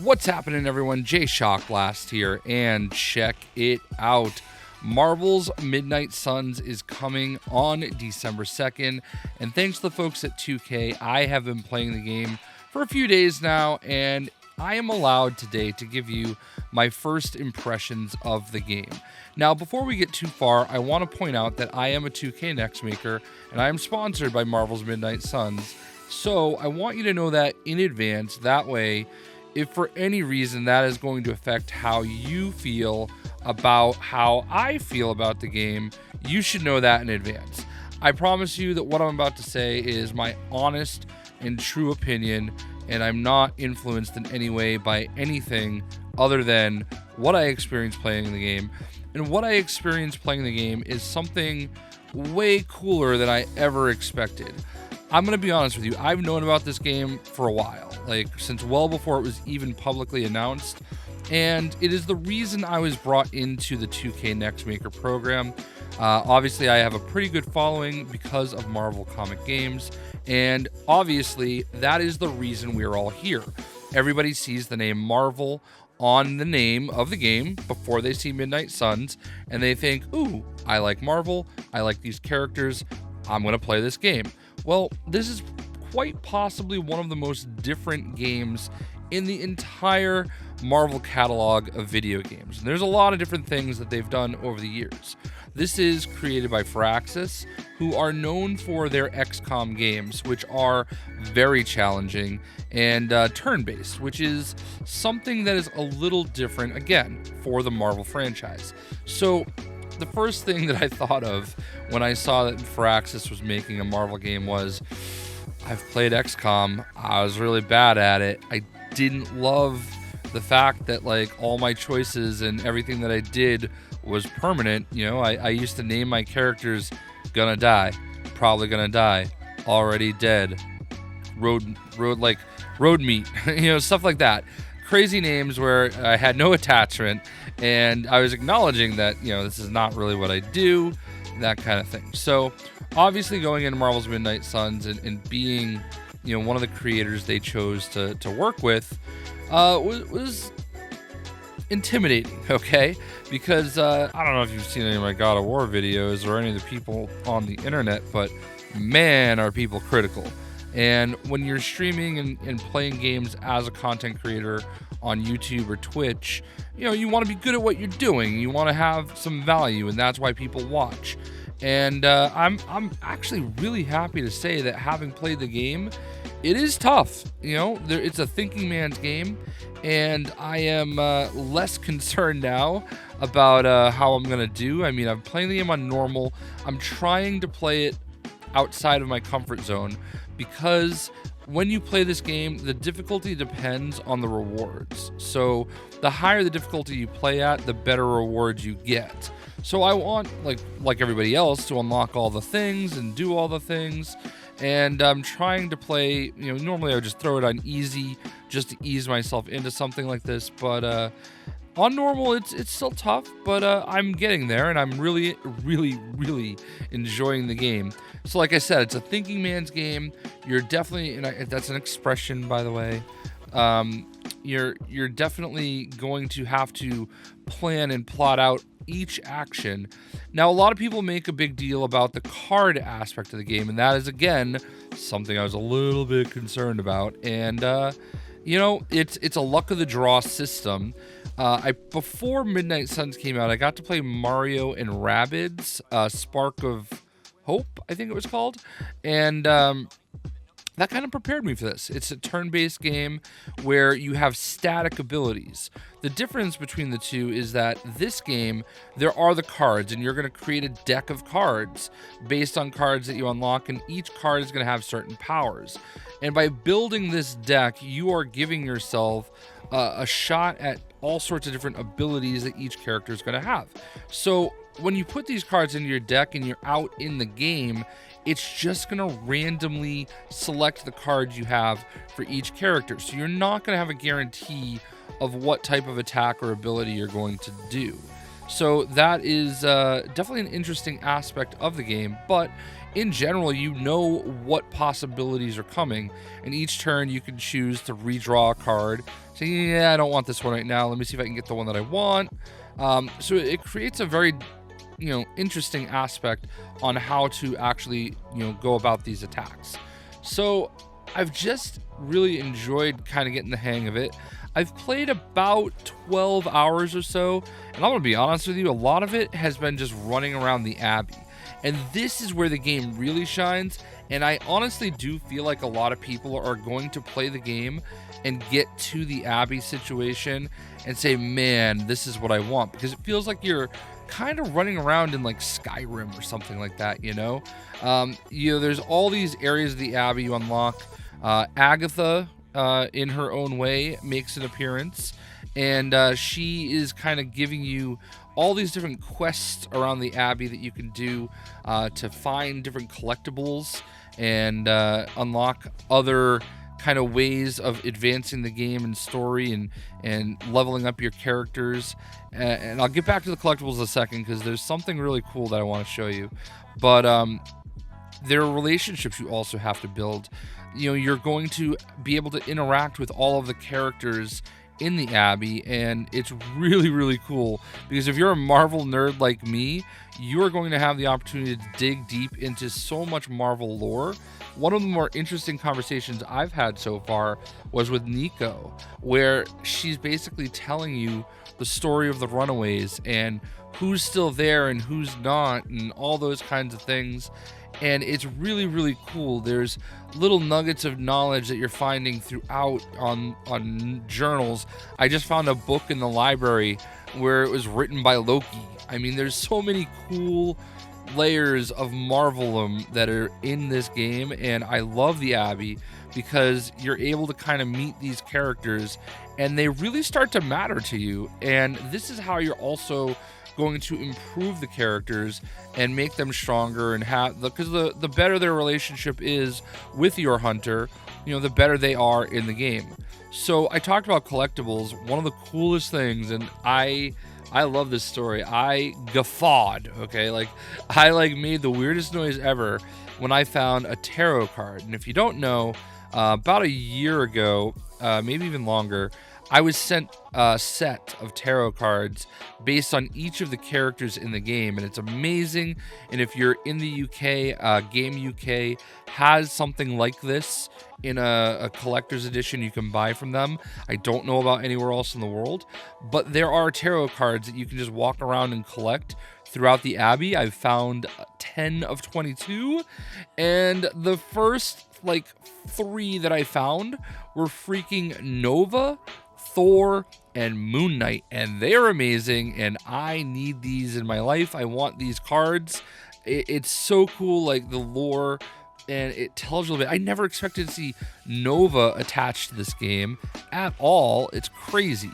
What's happening, everyone? JayShockblast here, and check it out. Marvel's Midnight Suns is coming on December 2nd, and thanks to the folks at 2K, I have been playing the game for a few days now, and I am allowed today to give you my first impressions of the game. Now, before we get too far, I want to point out that I am a 2K Next maker, and I am sponsored by Marvel's Midnight Suns, so I want you to know that in advance. That way, if for any reason that is going to affect how you feel about how I feel about the game, you should know that in advance. I promise you that what I'm about to say is my honest and true opinion, and I'm not influenced in any way by anything other than what I experienced playing the game. And what I experienced playing the game is something way cooler than I ever expected. I'm going to be honest with you, I've known about this game for a while, like since well before it was even publicly announced, and it is the reason I was brought into the 2K Next Maker program. Obviously, I have a pretty good following because of Marvel comic games, and obviously, that is the reason we're all here. Everybody sees the name Marvel on the name of the game before they see Midnight Suns, and they think, ooh, I like Marvel, I like these characters, I'm going to play this game. Well, this is quite possibly one of the most different games in the entire Marvel catalog of video games. And there's a lot of different things that they've done over the years. This is created by Firaxis, who are known for their XCOM games, which are very challenging, and turn-based, which is something that is a little different, again, for the Marvel franchise. So the first thing that I thought of when I saw that Firaxis was making a Marvel game was, I've played XCOM, I was really bad at it, I didn't love the fact that like all my choices and everything that I did was permanent. You know, I used to name my characters gonna die, probably gonna die, already dead, road meat, you know, stuff like that. Crazy names where I had no attachment, and I was acknowledging that, you know, this is not really what I do, that kind of thing. So obviously going into Marvel's Midnight Suns and being, you know, one of the creators they chose to work with was intimidating, okay? Because I don't know if you've seen any of my God of War videos or any of the people on the internet, but man, are people critical. And when you're streaming and playing games as a content creator on YouTube or Twitch, you know, you want to be good at what you're doing. You want to have some value, and that's why people watch. And I'm actually really happy to say that having played the game, it is tough. You know, it's a thinking man's game, and I am less concerned now about how I'm going to do. I mean, I'm playing the game on normal. I'm trying to play it outside of my comfort zone, because when you play this game, the difficulty depends on the rewards. So the higher the difficulty you play at, the better rewards you get. So I want, like everybody else, to unlock all the things and do all the things. And I'm trying to play, you know, normally I would just throw it on easy just to ease myself into something like this. But on normal, it's still tough, but I'm getting there, and I'm really, really, really enjoying the game. So like I said, it's a thinking man's game. You're definitely, and that's an expression, by the way, you're definitely going to have to plan and plot out each action. Now, a lot of people make a big deal about the card aspect of the game, and that is, again, something I was a little bit concerned about. And you know, it's a luck of the draw system. Before Midnight Suns came out, I got to play Mario and Rabbids, Spark of Hope, I think it was called, and that kind of prepared me for this. It's a turn-based game where you have static abilities. The difference between the two is that this game, there are the cards, and you're going to create a deck of cards based on cards that you unlock, and each card is going to have certain powers. And by building this deck, you are giving yourself a shot at all sorts of different abilities that each character is going to have. So when you put these cards into your deck and you're out in the game, it's just going to randomly select the cards you have for each character. So you're not going to have a guarantee of what type of attack or ability you're going to do. So that is definitely an interesting aspect of the game, but in general, you know what possibilities are coming, and each turn you can choose to redraw a card. Say, yeah, I don't want this one right now. Let me see if I can get the one that I want. So it creates a very, interesting aspect on how to actually, go about these attacks. So I've just really enjoyed kind of getting the hang of it. I've played about 12 hours or so, and I'm going to be honest with you, a lot of it has been just running around the Abbey. And this is where the game really shines, and I honestly do feel like a lot of people are going to play the game and get to the Abbey situation and say, man, this is what I want, because it feels like you're kind of running around in like Skyrim or something like that, there's all these areas of the Abbey you unlock. Agatha, in her own way, makes an appearance, and she is kind of giving you all these different quests around the Abbey that you can do to find different collectibles and unlock other kind of ways of advancing the game and story and leveling up your characters. And I'll get back to the collectibles in a second, because there's something really cool that I want to show you. But there are relationships you also have to build. You're going to be able to interact with all of the characters in the Abbey, and it's really, really cool, because if you're a Marvel nerd like me, you're going to have the opportunity to dig deep into so much Marvel lore. One of the more interesting conversations I've had so far was with Nico, where she's basically telling you the story of the Runaways and who's still there and who's not, and all those kinds of things. And it's really, really cool. There's little nuggets of knowledge that you're finding throughout on journals. I just found a book in the library where it was written by Loki. I mean, there's so many cool layers of Marvelum that are in this game, and I love the Abbey because you're able to kind of meet these characters and they really start to matter to you. And this is how you're also going to improve the characters and make them stronger, and have because the better their relationship is with your hunter, the better they are in the game. So I talked about collectibles. One of the coolest things, and I love this story. I guffawed, okay? I made the weirdest noise ever when I found a tarot card. And if you don't know, about a year ago, maybe even longer, I was sent a set of tarot cards based on each of the characters in the game, and it's amazing. And if you're in the UK, Game UK has something like this in a collector's edition you can buy from them. I don't know about anywhere else in the world, but there are tarot cards that you can just walk around and collect throughout the Abbey. I've found 10 of 22, and the first 3 that I found were freaking Nova, Thor, and Moon Knight, and they're amazing, and I need these in my life. I want these cards. It's so cool, the lore, and it tells you a little bit. I never expected to see Nova attached to this game at all. It's crazy.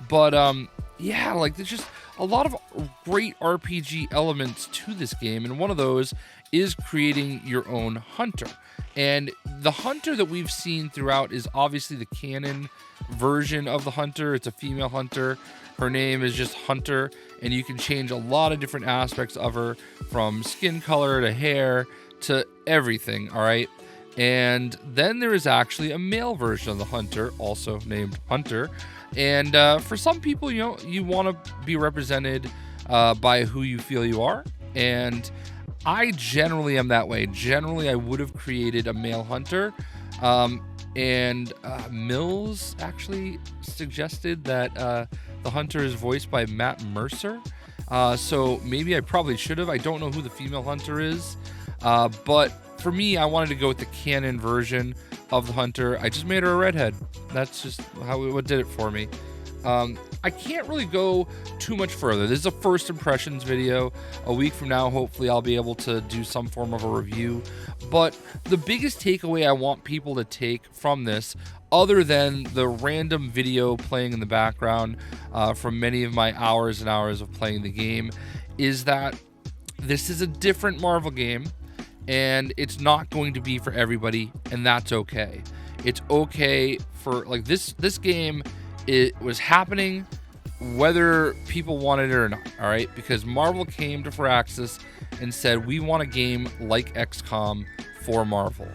But there's just a lot of great RPG elements to this game, and one of those is creating your own hunter. And the hunter that we've seen throughout is obviously the canon version of the hunter. It's a female hunter. Her name is just Hunter, and you can change a lot of different aspects of her, from skin color to hair to everything, all right? And then there is actually a male version of the hunter, also named Hunter. And for some people, you want to be represented by who you feel you are. And I generally am that way. Generally, I would have created a male hunter. And Mills actually suggested that the hunter is voiced by Matt Mercer. So maybe I probably should have. I don't know who the female hunter is. But for me, I wanted to go with the canon version of the hunter. I just made her a redhead. That's just what did it for me. I can't really go too much further. This is a first impressions video. A week from now, hopefully I'll be able to do some form of a review. But the biggest takeaway I want people to take from this, other than the random video playing in the background from many of my hours and hours of playing the game, is that this is a different Marvel game, and it's not going to be for everybody, and that's okay. It's okay for this game. It was happening whether people wanted it or not, all right? Because Marvel came to Firaxis and said, we want a game like XCOM for Marvel.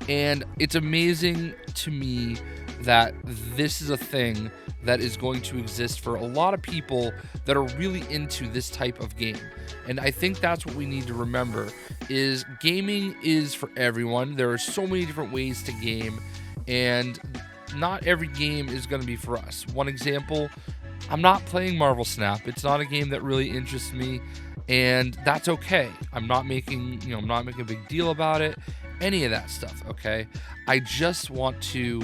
And it's amazing to me that this is a thing that is going to exist for a lot of people that are really into this type of game. And I think that's what we need to remember, is gaming is for everyone. There are so many different ways to game, and not every game is going to be for us. One example, I'm not playing Marvel Snap. It's not a game that really interests me, and that's okay. I'm not making a big deal about it, any of that stuff, okay? I just want to,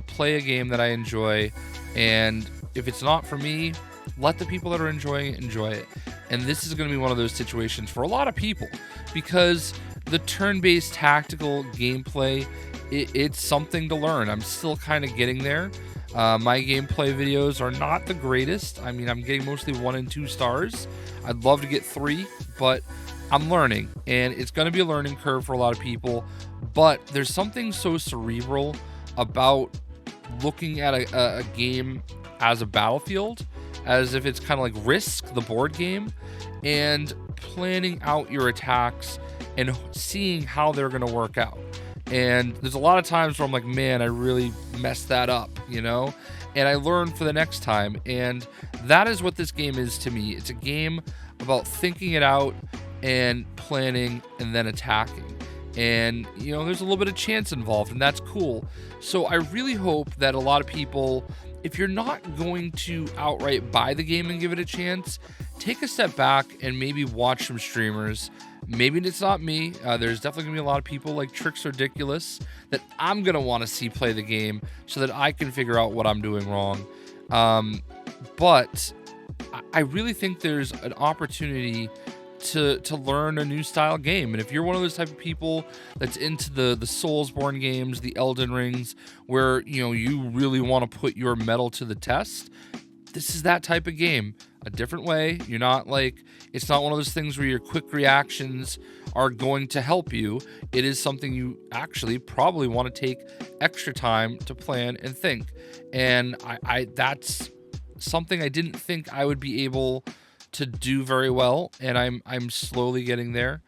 play a game that I enjoy, and if it's not for me, let the people that are enjoying it enjoy it. And this is going to be one of those situations for a lot of people, because the turn-based tactical gameplay, it's something to learn. I'm still kind of getting there. My gameplay videos are not the greatest. I mean, I'm getting mostly 1 and 2 stars. I'd love to get 3, but I'm learning, and it's going to be a learning curve for a lot of people. But there's something so cerebral about looking at a game as a battlefield, as if it's kind of like Risk, the board game, and planning out your attacks and seeing how they're going to work out. And there's a lot of times where I'm like, man, I really messed that up, and I learn for the next time. And that is what this game is to me. It's a game about thinking it out and planning and then attacking. And, there's a little bit of chance involved, and that's cool. So I really hope that a lot of people, if you're not going to outright buy the game and give it a chance, take a step back and maybe watch some streamers. Maybe it's not me. There's definitely going to be a lot of people like Tricks Ridiculous that I'm going to want to see play the game so that I can figure out what I'm doing wrong. But I really think there's an opportunity to learn a new style game. And if you're one of those type of people that's into the Soulsborne games, the Elden Rings, where you really want to put your metal to the test, this is that type of game. A different way. You're not like, it's not one of those things where your quick reactions are going to help you. It is something you actually probably want to take extra time to plan and think. And I that's something I didn't think I would be able to do very well, and I'm slowly getting there,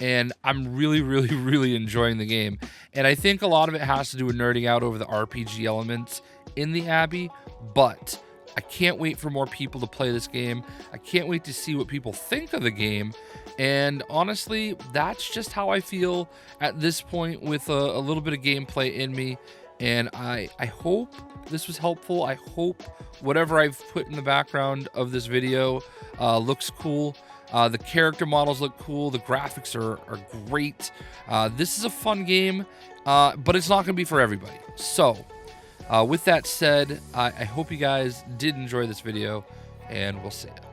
and I'm really, really, really enjoying the game. And I think a lot of it has to do with nerding out over the RPG elements in the Abbey, but I can't wait for more people to play this game. I can't wait to see what people think of the game. And honestly, that's just how I feel at this point, with a little bit of gameplay in me. And I hope this was helpful. I hope whatever I've put in the background of this video looks cool. The character models look cool. The graphics are great. This is a fun game, but it's not going to be for everybody. So with that said, I hope you guys did enjoy this video, and we'll see ya.